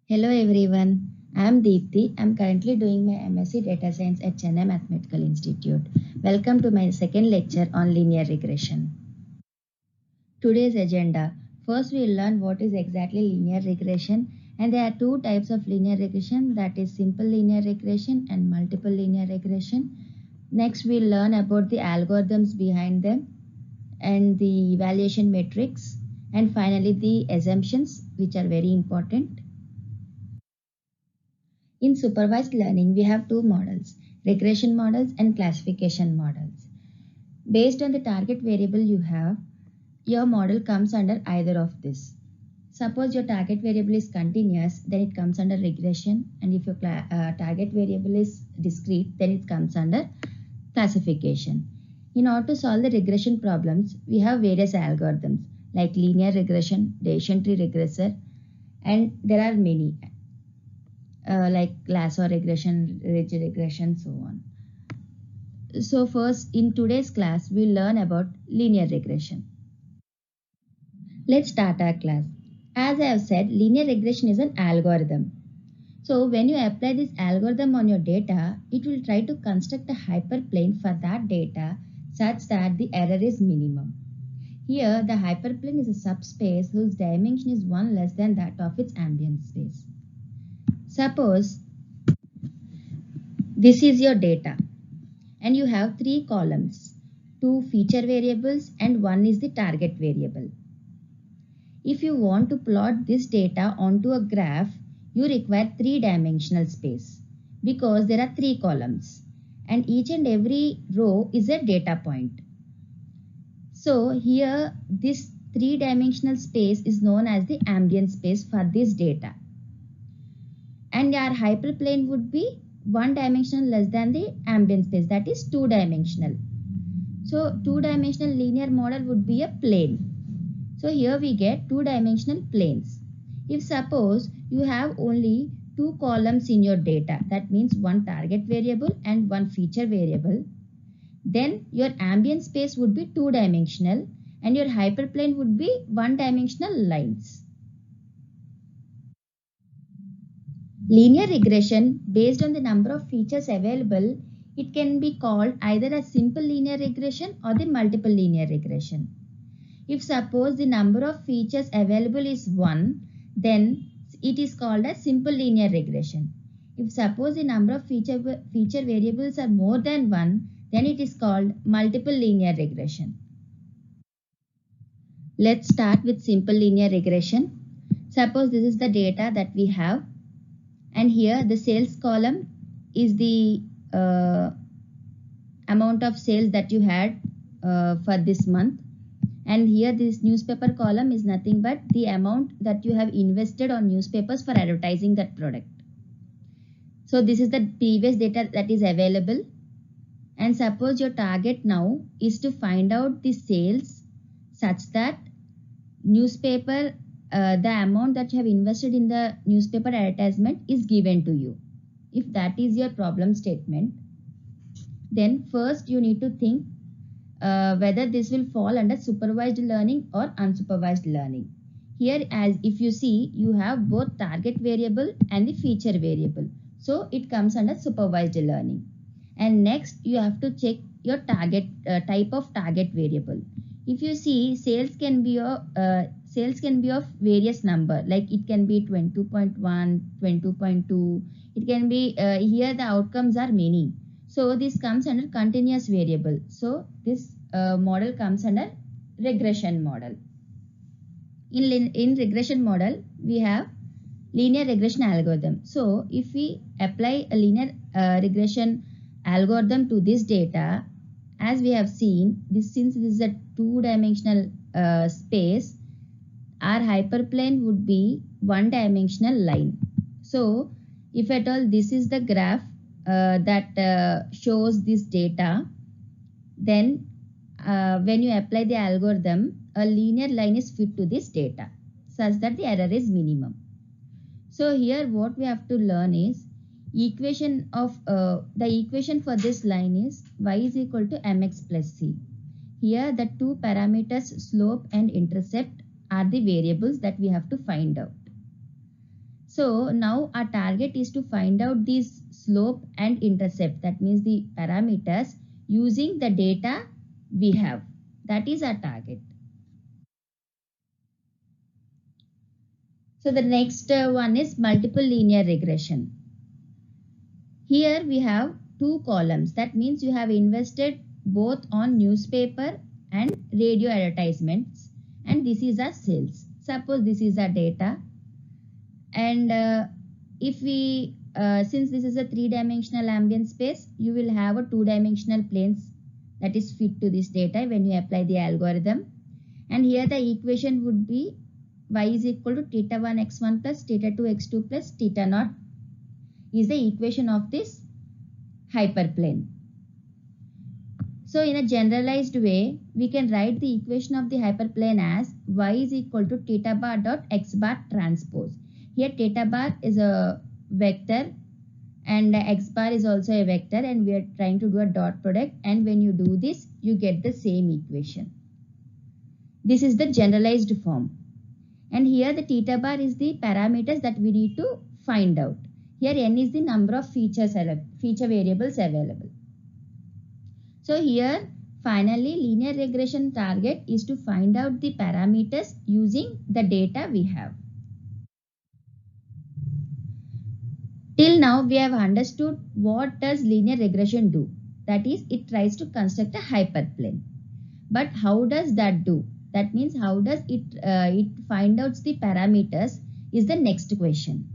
Hello everyone, I am Deepthi. I am currently doing my MSc Data Science at Chennai Mathematical Institute. Welcome to my second lecture on linear regression. Today's agenda. First we will learn what is exactly linear regression, and there are two types of linear regression, that is simple linear regression and multiple linear regression. Next we will learn about the algorithms behind them and the evaluation metrics, and finally the assumptions, which are very important. In supervised learning, we have two models, regression models and classification models. Based on the target variable you have, your model comes under either of this. Suppose your target variable is continuous, then it comes under regression, and if your target variable is discrete, then it comes under classification. In order to solve the regression problems, we have various algorithms like linear regression, Bayesian tree regressor, and there are many like lasso regression, ridge regression, so on. So first, in today's class, we'll learn about linear regression. Let's start our class. As I have said, linear regression is an algorithm. So when you apply this algorithm on your data, it will try to construct a hyperplane for that data such that the error is minimum. Here, the hyperplane is a subspace whose dimension is 1 less than that of its ambient space. Suppose this is your data and you have three columns, two feature variables and one is the target variable. If you want to plot this data onto a graph, you require three-dimensional space because there are three columns and each and every row is a data point. So here this three-dimensional space is known as the ambient space for this data. And our hyperplane would be one dimensional less than the ambient space, that is two-dimensional. So two-dimensional linear model would be a plane. So here we get two-dimensional planes. If suppose you have only two columns in your data, that means one target variable and one feature variable, then your ambient space would be two-dimensional and your hyperplane would be one-dimensional lines. Linear regression, based on the number of features available, it can be called either a simple linear regression or the multiple linear regression. If suppose the number of features available is 1, then it is called a simple linear regression. If suppose the number of feature variables are more than 1, then it is called multiple linear regression. Let's start with simple linear regression. Suppose this is the data that we have, and here the sales column is the amount of sales that you had for this month, and here this newspaper column is nothing but the amount that you have invested on newspapers for advertising that product. So this is the previous data that is available, and suppose your target now is to find out the sales such that newspaper the amount that you have invested in the newspaper advertisement is given to you. If that is your problem statement, then first you need to think whether this will fall under supervised learning or unsupervised learning. Here, as if you see, you have both target variable and the feature variable. So it comes under supervised learning. And next you have to check your target type of target variable. If you see, sales can be of various number, like it can be 22.1, 22.2. It can be here the outcomes are many. So this comes under continuous variable. So this model comes under regression model. In regression model, we have linear regression algorithm. So if we apply a linear regression algorithm to this data, as we have seen, since this is a two-dimensional space, our hyperplane would be one-dimensional line. So if at all this is the graph that shows this data, then when you apply the algorithm, a linear line is fit to this data such that the error is minimum. So here what we have to learn is equation of the equation for this line is y is equal to mx plus c. Here the two parameters slope and intercept are the variables that we have to find out. So now our target is to find out this slope and intercept, that means the parameters, using the data we have. That is our target. So the next one is multiple linear regression. Here we have two columns. That means you have invested both on newspaper and radio advertisements, and this is our sales. Suppose this is our data, and if we since this is a three-dimensional ambient space, you will have a two-dimensional planes that is fit to this data when you apply the algorithm. And here the equation would be y is equal to theta 1 x1 plus theta 2 x2 plus theta naught is the equation of this hyperplane. So in a generalized way, we can write the equation of the hyperplane as y is equal to theta bar dot x bar transpose. Here theta bar is a vector and x bar is also a vector, and we are trying to do a dot product, and when you do this, you get the same equation. This is the generalized form. And here the theta bar is the parameters that we need to find out. Here n is the number of feature variables available. So here finally linear regression target is to find out the parameters using the data we have. Till now we have understood what does linear regression do. That is, it tries to construct a hyperplane. But how does that do? That means how does it find out the parameters is the next question.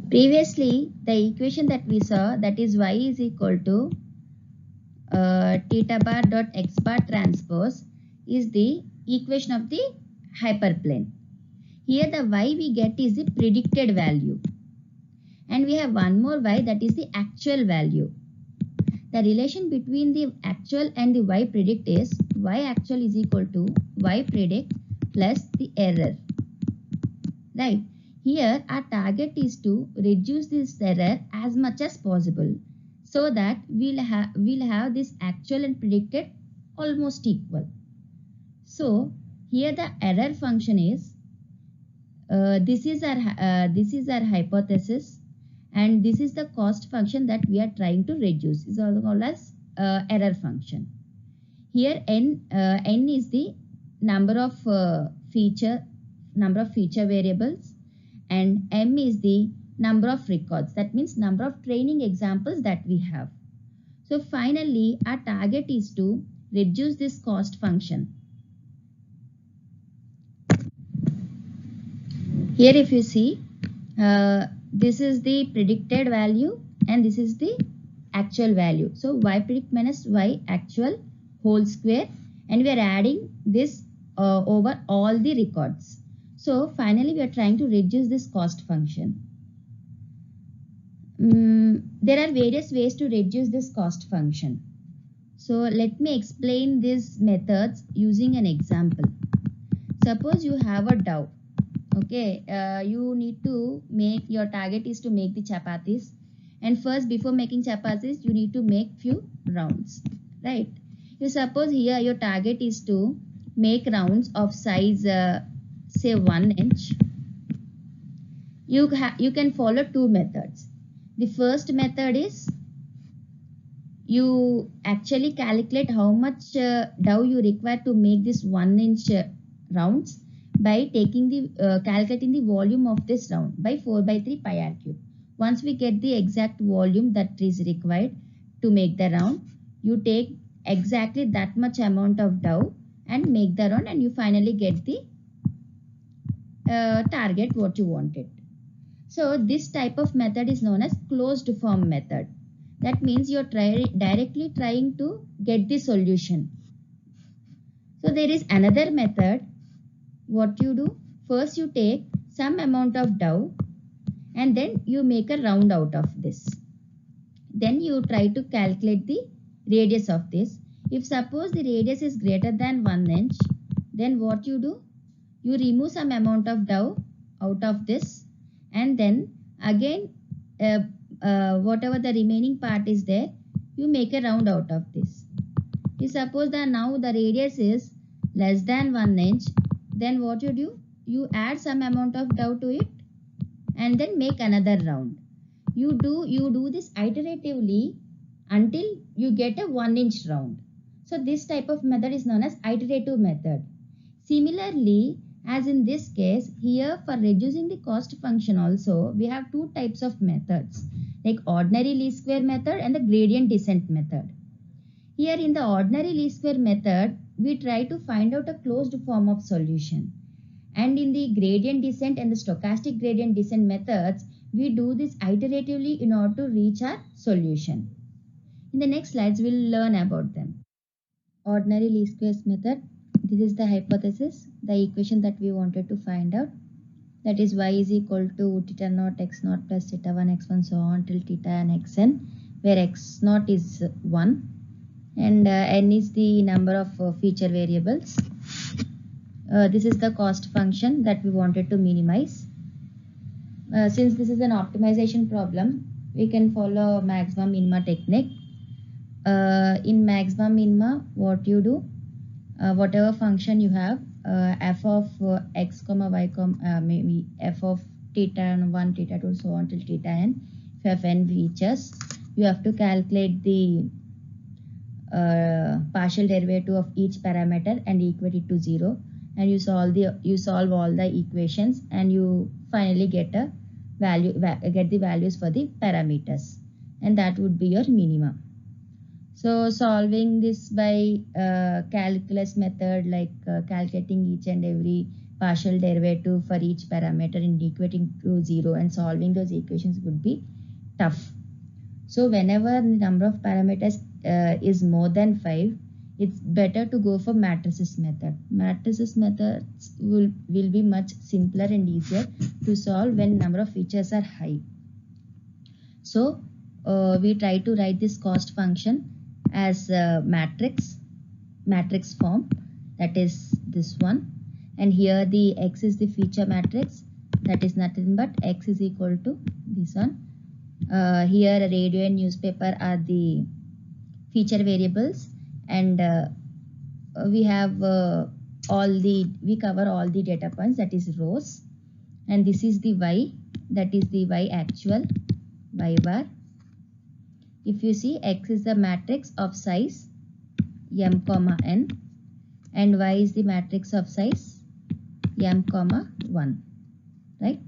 Previously the equation that we saw, that is y is equal to theta bar dot x bar transpose, is the equation of the hyperplane. Here the y we get is the predicted value, and we have one more y, that is the actual value. The relation between the actual and the y predict is y actual is equal to y predict plus the error, right? Here our target is to reduce this error as much as possible, so that we'll have this actual and predicted almost equal. So here the error function is this is our hypothesis, and this is the cost function that we are trying to reduce, is also called as error function. Here n is the number of feature variables, and m is the number of records, that means number of training examples that we have. So finally our target is to reduce this cost function. Here if you see, this is the predicted value and this is the actual value. So y predict minus y actual whole square, and we are adding this over all the records. So finally we are trying to reduce this cost function. There are various ways to reduce this cost function. So let me explain these methods using an example. Suppose you have a dough. Okay, you need to make, your target is to make the chapatis, and first before making chapatis you need to make few rounds, right? You suppose here your target is to make rounds of size say 1 inch. You can follow two methods. The first method is you actually calculate how much dough you require to make this 1 inch rounds by taking the calculating the volume of this round by 4/3 pi r cube. Once we get the exact volume that is required to make the round, you take exactly that much amount of dough and make the round, and you finally get the target what you wanted. So this type of method is known as closed form method. That means you're directly trying to get the solution. So there is another method. What you do, first you take some amount of dough and then you make a round out of this. Then you try to calculate the radius of this. If suppose the radius is greater than 1 inch, then what you do, you remove some amount of dough out of this, and then again whatever the remaining part is there, you make a round out of this. If suppose that now the radius is less than 1 inch, then what you do, you add some amount of dough to it and then make another round. You do this iteratively until you get a 1-inch round. So this type of method is known as iterative method. Similarly, as in this case, here for reducing the cost function also, we have two types of methods, like ordinary least square method and the gradient descent method. Here in the ordinary least square method, we try to find out a closed form of solution. And in the gradient descent and the stochastic gradient descent methods, we do this iteratively in order to reach our solution. In the next slides, we'll learn about them. Ordinary least squares method. This is the hypothesis, the equation that we wanted to find out. That is y is equal to theta naught x naught plus theta 1 x1 so on till theta n xn, where x naught is 1 and n is the number of feature variables. This is the cost function that we wanted to minimize. Since this is an optimization problem, we can follow maximum minima technique. In maximum minima, what you do, whatever function you have, f of x comma y comma maybe f of theta 1 theta 2 so on till theta n, if you have n features, you have to calculate the partial derivative of each parameter and equate it to 0, and you solve all the equations and you finally get a value, get the values for the parameters, and that would be your minima. So solving this by calculus method, like calculating each and every partial derivative for each parameter and equating to 0 and solving those equations would be tough. So whenever the number of parameters is more than 5, it's better to go for matrices method. Matrices methods will be much simpler and easier to solve when number of features are high. So we try to write this cost function as matrix form, that is this one, and here the x is the feature matrix, that is nothing but x is equal to this one. Here radio and newspaper are the feature variables, and we have we cover all the data points, that is rows, and this is the y, that is the y actual, y bar. If you see, x is the matrix of size m comma n and y is the matrix of size m comma 1, right?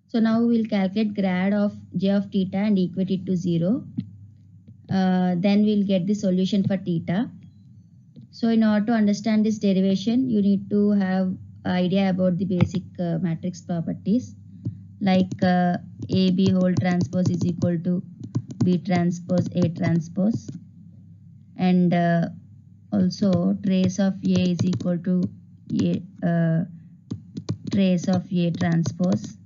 So now we will calculate grad of j of theta and equate it to 0. Then we'll get the solution for theta. So in order to understand this derivation, you need to have idea about the basic matrix properties, like AB whole transpose is equal to B transpose A transpose, and also trace of A is equal to A trace of A transpose,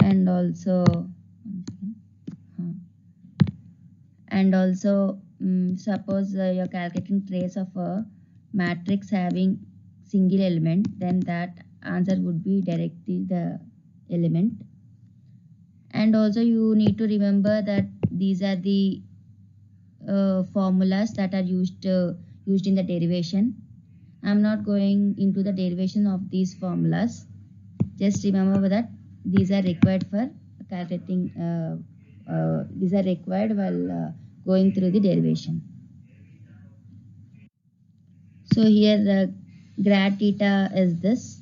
and also suppose you're calculating trace of a matrix having single element, then that answer would be directly the element. And also you need to remember that these are the formulas that are used in the derivation. I'm not going into the derivation of these formulas. Just remember that these are required for calculating. These are required while going through the derivation. So here grad theta is this.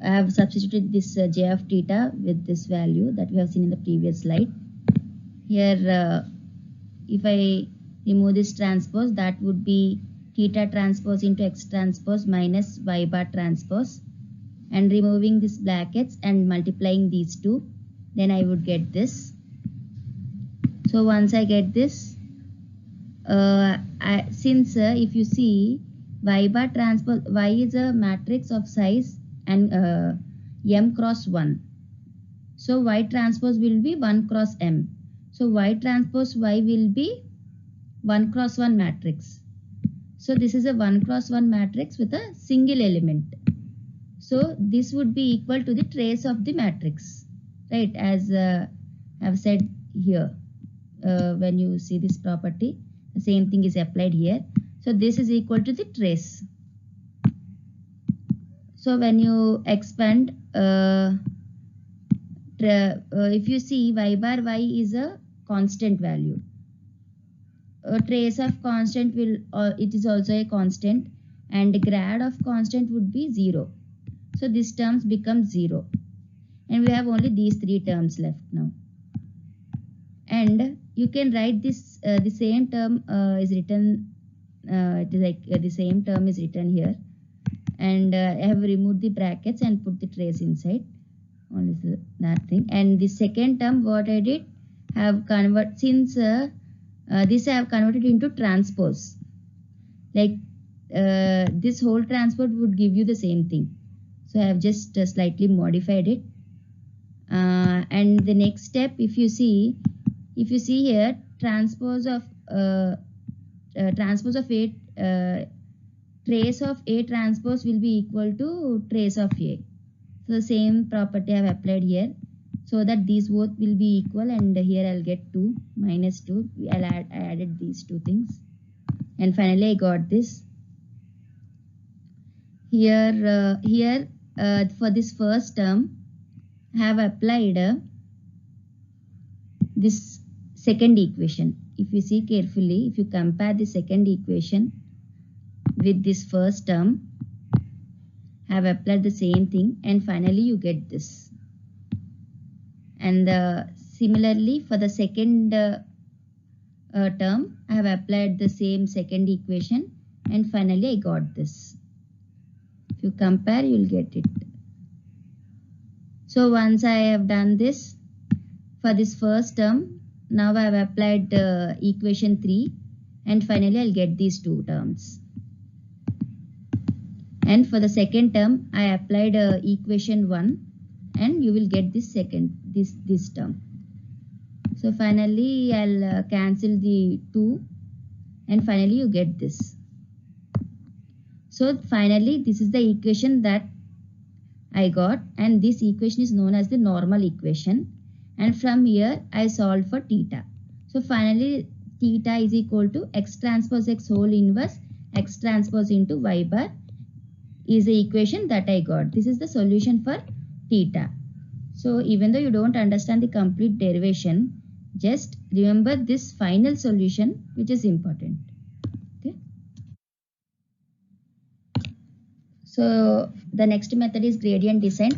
I have substituted this j of theta with this value that we have seen in the previous slide. Here if I remove this transpose, that would be theta transpose into x transpose minus y bar transpose, and removing these brackets and multiplying these two, then I would get this. So once I get this, since if you see y bar transpose, y is a matrix of size and m cross 1. So y transpose will be 1 cross m. So y transpose y will be 1 cross 1 matrix. So this is a 1 cross 1 matrix with a single element. So this would be equal to the trace of the matrix, right? As I've said here, when you see this property, the same thing is applied here. So this is equal to the trace. So when you expand, if you see y bar y is a constant value. A trace of constant will, it is also a constant, and grad of constant would be 0. So this terms become 0, and we have only these three terms left now. And you can write this, the same term is written, it is like the same term is written here, and I have removed the brackets and put the trace inside, only that thing. And the second term what I did, have convert, since this I have converted into transpose, like this whole transpose would give you the same thing, so I have just slightly modified it. And the next step, if you see here, transpose of A, trace of A transpose will be equal to trace of A. So the same property I have applied here, so that these both will be equal, and here I'll get 2 minus 2. I added these two things, and finally I got this. Here for this first term I have applied this second equation. If you see carefully, if you compare the second equation with this first term, I have applied the same thing, and finally you get this. And similarly for the second term, I have applied the same second equation, and finally I got this. If you compare, you will get it. So once I have done this for this first term, now I have applied equation 3, and finally I'll get these two terms. And for the second term, I applied equation 1, and you will get this this term. So finally I'll cancel the 2, and finally you get this. So finally this is the equation that I got, and this equation is known as the normal equation, and from here I solved for theta. So finally theta is equal to x transpose x whole inverse x transpose into y bar is the equation that I got. This is the solution for theta. So even though you don't understand the complete derivation, just remember this final solution, which is important. Okay. So the next method is gradient descent.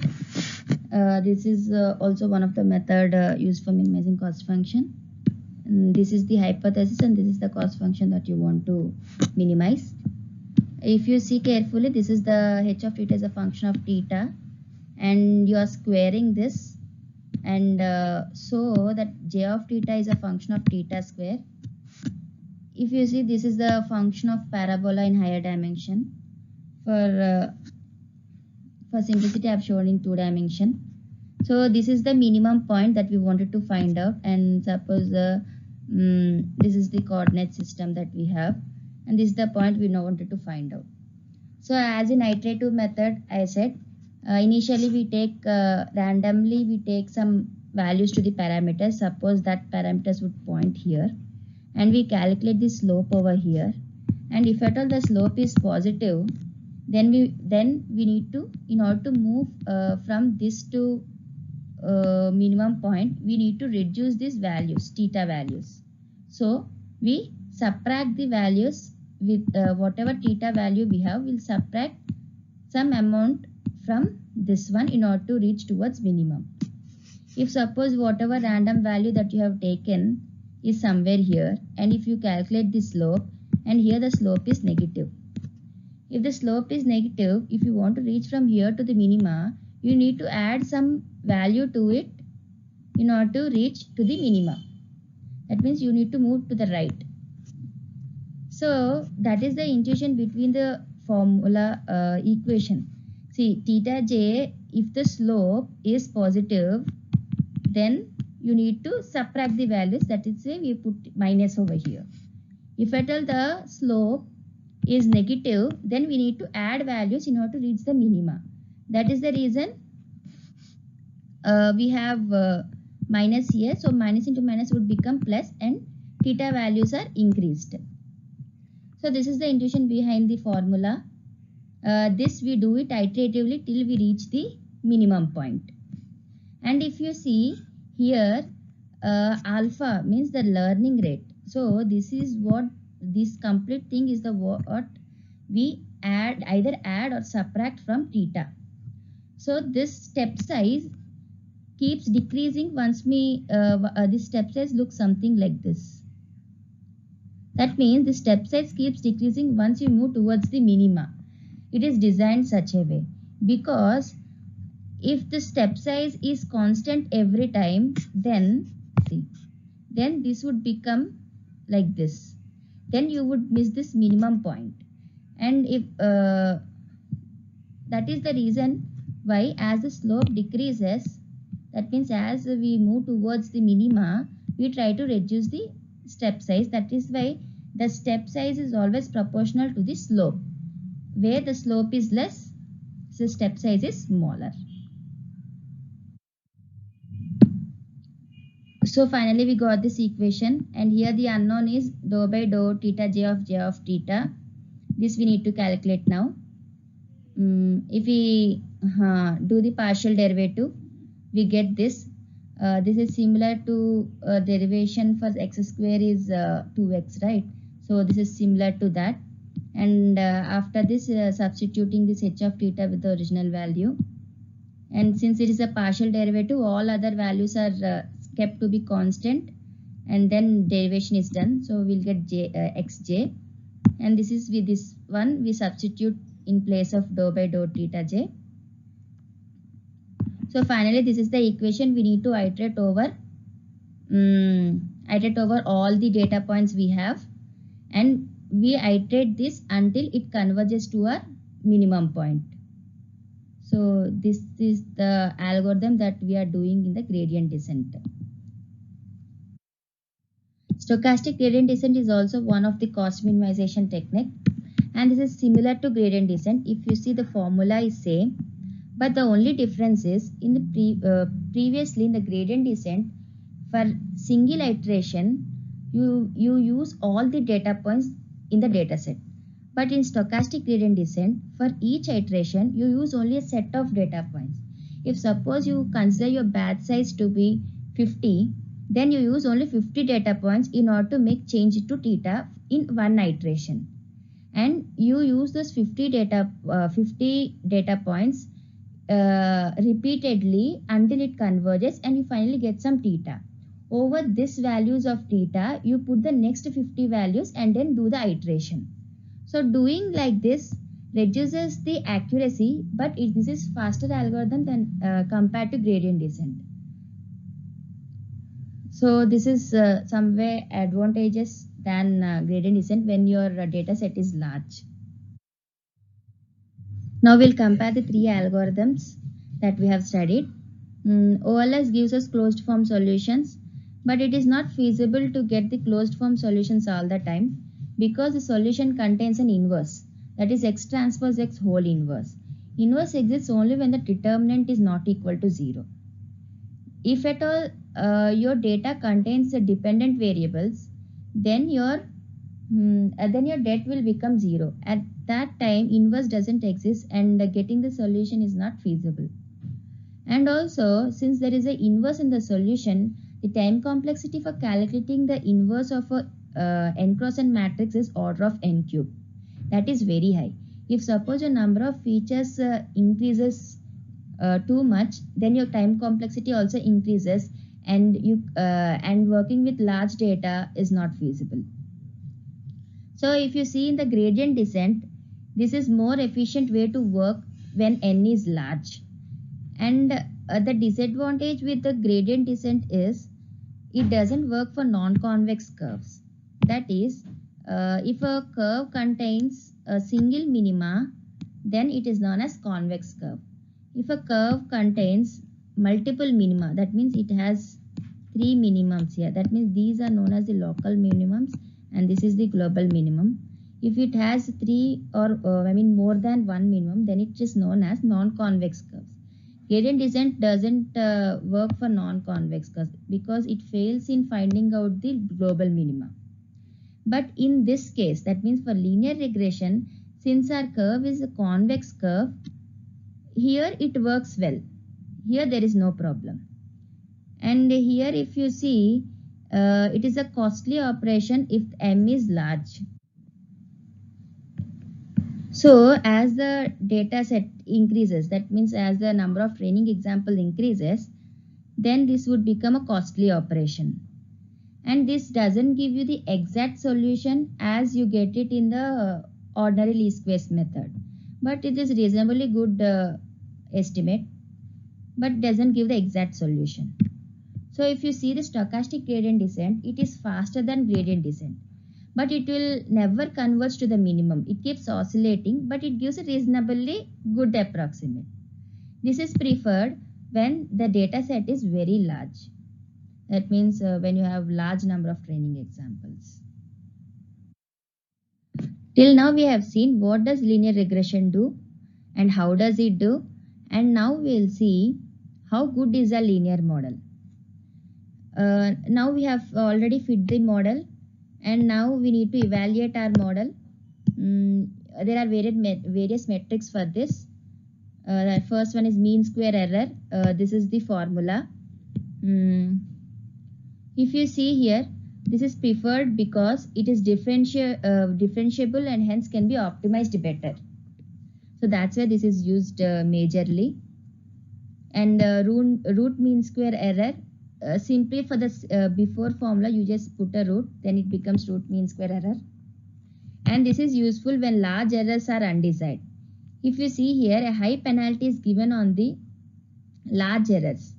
This is also one of the method used for minimizing cost function. And this is the hypothesis, and this is the cost function that you want to minimize. If you see carefully, this is the h of theta is a function of theta, and you are squaring this, and so that j of theta is a function of theta square. If you see, this is the function of parabola in higher dimension. For simplicity, I have shown in 2 dimension. So this is the minimum point that we wanted to find out, and suppose this is the coordinate system that we have, and this is the point we now wanted to find out. So as in iterative method, I said initially we take randomly we take some values to the parameters. Suppose that parameters would point here, and we calculate the slope over here, and if at all the slope is positive, then we need to, in order to move from this to minimum point, we need to reduce these values, theta values. So we subtract the values with whatever theta value we have, we'll subtract some amount from this one in order to reach towards minimum. If suppose whatever random value that you have taken is somewhere here, and if you calculate the slope, and here the slope is negative. If the slope is negative, if you want to reach from here to the minima, you need to add some value to it in order to reach to the minima. That means you need to move to the right. So that is the intuition between the formula equation. See, theta j, if the slope is positive, then you need to subtract the values. That is why we put minus over here. If at all the slope is negative, then we need to add values in order to reach the minima. That is the reason we have minus here. So minus into minus would become plus, and theta values are increased. So this is the intuition behind the formula. This we do it iteratively till we reach the minimum point. And if you see here, alpha means the learning rate. So this is what this complete thing is, the what we either add or subtract from theta. So this step size keeps decreasing once this step size looks something like this. That means the step size keeps decreasing once you move towards the minima. It is designed such a way, because if the step size is constant every time, then see, then this would become like this. Then you would miss this minimum point. And if that is the reason why, as the slope decreases, that means as we move towards the minima, we try to reduce the step size. That is why the step size is always proportional to the slope. Where the slope is less, the step size is smaller. So finally we got this equation, and here the unknown is dou by dou theta j of theta. This we need to calculate now. If we do the partial derivative, we get this. This is similar to derivation for x square is 2x, right? So this is similar to that. And after this, substituting this h of theta with the original value. And since it is a partial derivative, all other values are kept to be constant, and then derivation is done. So we'll get xj, and this is with this one we substitute in place of dou by dou theta j. So finally this is the equation we need to iterate over all the data points we have, and we iterate this until it converges to a minimum point. So this is the algorithm that we are doing in the gradient descent. Stochastic gradient descent is also one of the cost minimization technique, and this is similar to gradient descent. If you see, the formula is same, but the only difference is in the previously in the gradient descent, for single iteration you use all the data points in the data set. But in stochastic gradient descent, for each iteration you use only a set of data points. If suppose you consider your batch size to be 50, then you use only 50 data points in order to make change to theta in one iteration, and you use those 50 data points repeatedly until it converges, and you finally get some theta. Over this values of theta, you put the next 50 values and then do the iteration. So doing like this reduces the accuracy, but this is faster algorithm than compared to gradient descent. So this is some way advantageous than gradient descent when your data set is large. Now we'll compare the three algorithms that we have studied. OLS gives us closed form solutions, but it is not feasible to get the closed form solutions all the time, because the solution contains an inverse, that is x transpose x whole inverse. Inverse exists only when the determinant is not equal to 0. If at all your data contains the dependent variables, then your debt will become 0. At that time, inverse doesn't exist, and getting the solution is not feasible. And also, since there is an inverse in the solution, the time complexity for calculating the inverse of a n cross n matrix is order of n cube. That is very high. If suppose your number of features increases too much, then your time complexity also increases, and working with large data is not feasible. So if you see in the gradient descent, this is more efficient way to work when n is large. And the disadvantage with the gradient descent is it doesn't work for non-convex curves. That is, if a curve contains a single minima, then it is known as convex curve. If a curve contains multiple minima, that means it has 3 minimums here. That means these are known as the local minimums, and this is the global minimum. If it has 3 or more than 1 minimum, then it is known as non-convex curves. Gradient descent doesn't work for non-convex curves because it fails in finding out the global minima. But in this case, that means for linear regression, since our curve is a convex curve, here it works well. Here there is no problem. And here if you see, it is a costly operation if m is large. So as the data set increases, that means as the number of training example increases, then this would become a costly operation. And this doesn't give you the exact solution as you get it in the ordinary least squares method. But it is reasonably good estimate, but doesn't give the exact solution. So if you see the stochastic gradient descent, it is faster than gradient descent, but it will never converge to the minimum. It keeps oscillating, but it gives a reasonably good approximate. This is preferred when the data set is very large. That means when you have large number of training examples. Till now we have seen what does linear regression do and how does it do, and now we will see how good is a linear model. Now we have already fit the model, and now we need to evaluate our model. There are various metrics for this. The first one is mean square error. This is the formula. If you see here, this is preferred because it is differentiable and hence can be optimized better. So that's why this is used majorly. And root mean square error, simply for the before formula you just put a root, then it becomes root mean square error. And this is useful when large errors are undecided. If you see here, a high penalty is given on the large errors.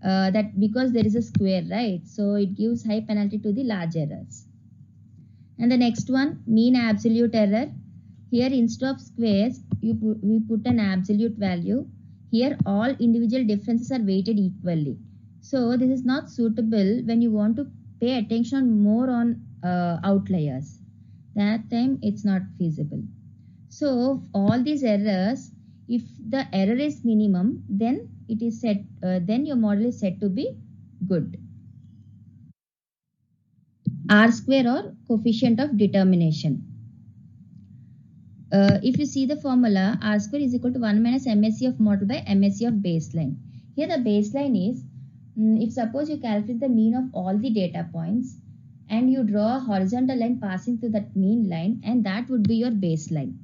That because there is a square, right? So it gives high penalty to the large errors. And the next one, mean absolute error. Here instead of squares, we put an absolute value. Here all individual differences are weighted equally. So this is not suitable when you want to pay attention more on outliers. That time it's not feasible. So all these errors, if the error is minimum, then it is set. Then your model is said to be good. R square or coefficient of determination. If you see the formula, R square is equal to 1 minus MSE of model by MSE of baseline. Here the baseline is, if suppose you calculate the mean of all the data points and you draw a horizontal line passing through that mean line, and that would be your baseline.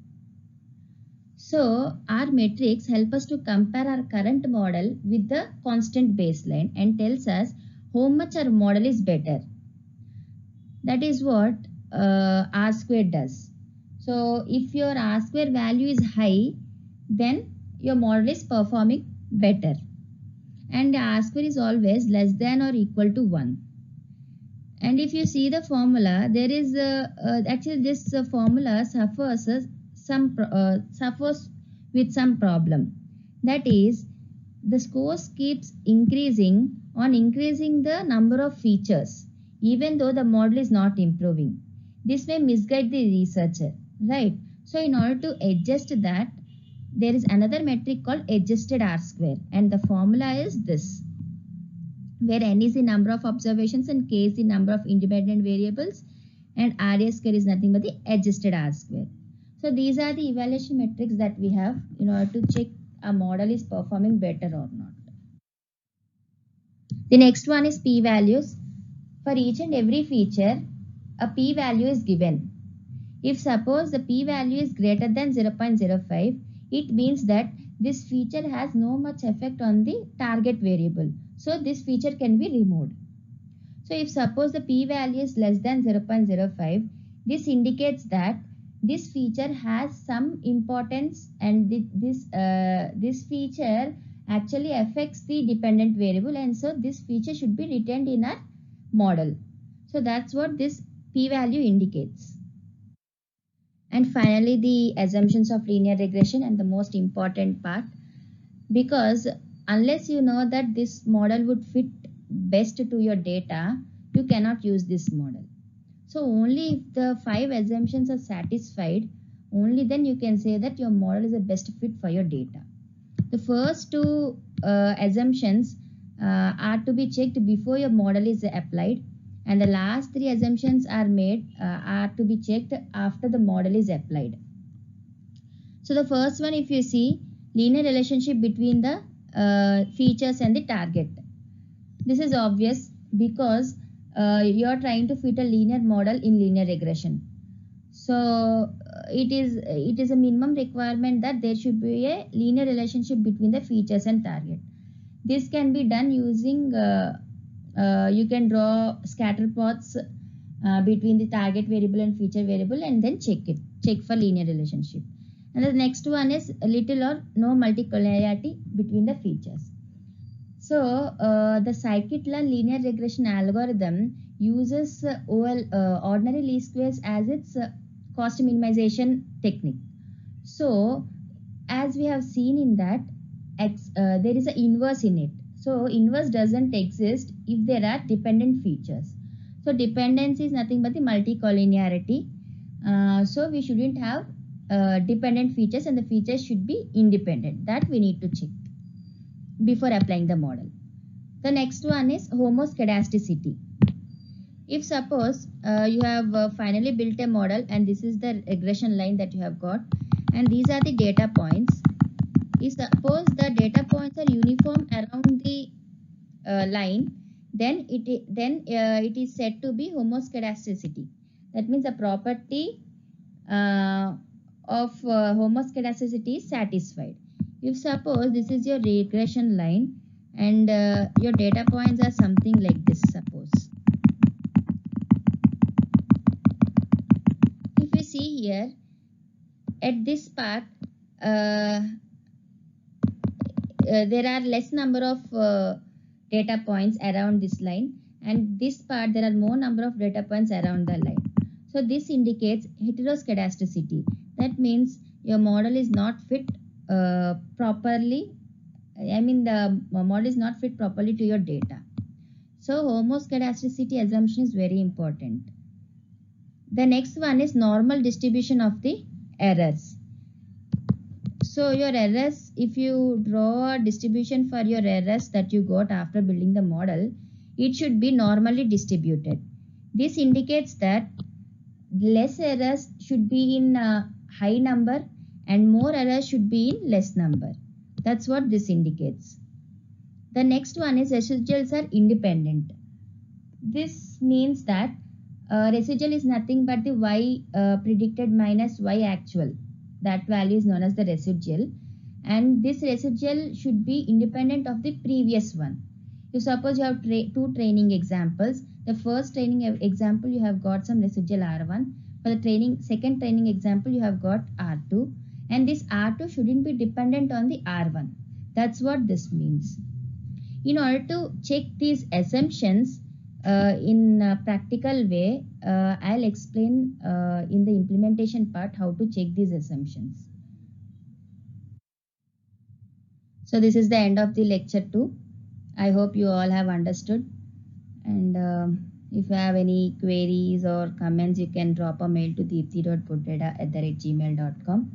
So our metrics help us to compare our current model with the constant baseline and tells us how much our model is better. That is what R square does. So if your R square value is high, then your model is performing better. And R square is always less than or equal to 1. And if you see the formula, there is actually this formula suffers with some problem. That is, the scores keeps increasing on increasing the number of features, even though the model is not improving. This may misguide the researcher, right? So in order to adjust that, there is another metric called adjusted R square, and the formula is this, where n is the number of observations and k is the number of independent variables, and RA square is nothing but the adjusted R square. So these are the evaluation metrics that we have in order to check a model is performing better or not. The next one is p-values. For each and every feature, a p-value is given. If suppose the p-value is greater than 0.05, it means that this feature has no much effect on the target variable. So this feature can be removed. So if suppose the p-value is less than 0.05, this indicates that this feature has some importance, and this feature actually affects the dependent variable, and so this feature should be retained in our model. So that's what this p-value indicates. And finally, the assumptions of linear regression, and the most important part, because unless you know that this model would fit best to your data, you cannot use this model. So only if the 5 assumptions are satisfied, only then you can say that your model is the best fit for your data. The first 2 assumptions are to be checked before your model is applied, and the last 3 assumptions are to be checked after the model is applied. So the first one, if you see, linear relationship between the features and the target. This is obvious because you are trying to fit a linear model in linear regression. So it is a minimum requirement that there should be a linear relationship between the features and target. This can be done using you can draw scatter plots between the target variable and feature variable and then check for linear relationship. And the next one is little or no multicollinearity between the features. So the scikit-learn linear regression algorithm uses ordinary least squares as its cost minimization technique. So as we have seen in that, there is an inverse in it. So inverse doesn't exist if there are dependent features. So dependence is nothing but the multicollinearity. So we shouldn't have dependent features, and the features should be independent. That we need to check before applying the model. The next one is homoscedasticity. If suppose you have finally built a model and this is the regression line that you have got, and these are the data points. If suppose the data points are uniform around the line, then it is said to be homoscedasticity. That means the property of homoscedasticity is satisfied. If suppose this is your regression line and your data points are something like this, suppose. If you see here, at this part, there are less number of data points around this line, and this part there are more number of data points around the line. So this indicates heteroscedasticity. That means your model is not fit properly. I mean the model is not fit properly to your data. So homoscedasticity assumption is very important. The next one is normal distribution of the errors. So your errors, if you draw a distribution for your errors that you got after building the model, it should be normally distributed. This indicates that less errors should be in a high number and more errors should be in less number. That's what this indicates. The next one is residuals are independent. This means that residual is nothing but the y predicted minus y actual. That value is known as the residual, and this residual should be independent of the previous one. So suppose you have two training examples. The first training example you have got some residual R1. For the second training example you have got R2, and this R2 shouldn't be dependent on the R1. That's what this means. In order to check these assumptions in a practical way, I'll explain in the implementation part how to check these assumptions. So this is the end of the lecture 2. I hope you all have understood, and if you have any queries or comments, you can drop a mail to deepthi.putdata@gmail.com.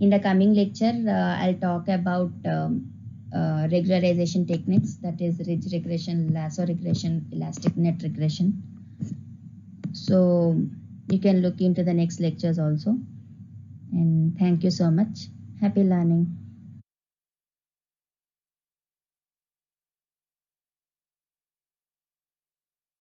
In the coming lecture, I'll talk about regularization techniques, that is ridge regression, lasso regression, elastic net regression. So you can look into the next lectures also. And thank you so much. Happy learning.